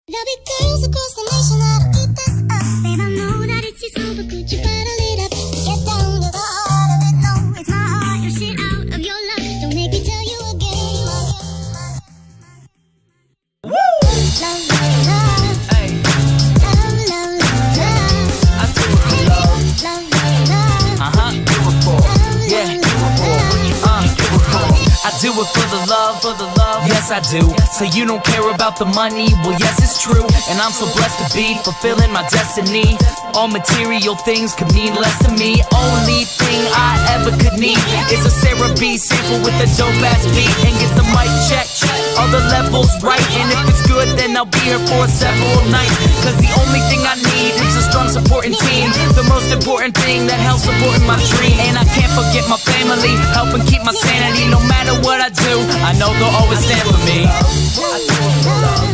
There'll be girls across the nation that'll eat this up. Babe, I know that it's your soul, but could you bottle it up? Get down to the heart of it, no, it's my heart. You're shit out of your luck. Don't make me tell you again. Woo! Love, love, love. Hey. Love, love, love, love. I do it for love. Love, love, love. Do it for. Yeah, do it for. Do it for. I do it for the love, yes I do. So you don't care about the money, well yes it's true. And I'm so blessed to be fulfilling my destiny. All material things could mean less to me. Only thing I ever could need is a Sarah B sample with a dope ass beat. And get the mic check, all the levels right. And if it's good then I'll be here for several nights. Cause the only thing I need is a strong supporting team. The most important thing that helps supporting my dream. And I can't forget my family, helping keep my sanity. No matter what I do, I know they'll always stand for me. I do it for love.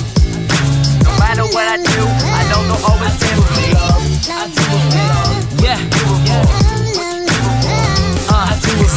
No matter what I do, I know they'll always stand for me. I do it for love. Yeah, do it for.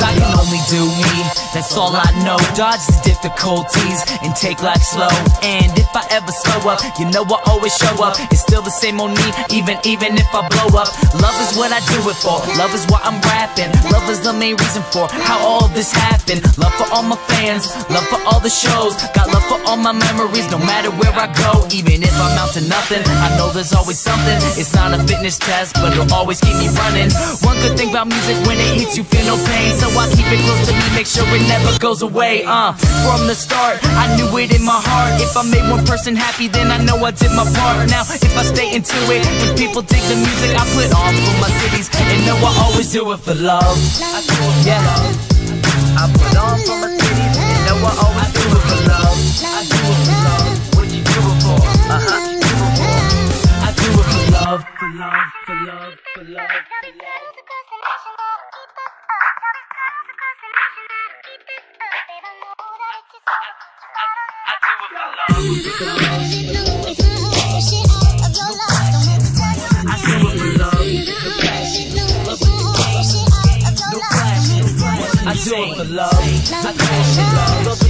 I can only do me, that's all I know. Dodge the difficulties and take life slow. And if I ever slow up, you know I always show up. It's still the same on me, even if I blow up. Love is what I do it for, love is why I'm rapping. Love is the main reason for how all this happened. Love for all my fans, love for all the shows. Got love for all my memories, no matter where I go. Even if I'm out to nothing, I know there's always something. It's not a fitness test, but it'll always keep me running. One good thing about music, when it hits you feel no pain. So I keep it close to me, make sure it never goes away. From the start, I knew it in my heart. If I made one person happy, then I know I did my part. Now, if I stay into it, when people dig the music I put on for my cities, and know I always do it for love. I do it for love. I put on for my cities, and know I always do it for love. I do it for love. What you do it for? Do it for. I do it for love, for love, for love, for love, for love. I do it for love. I do it for love.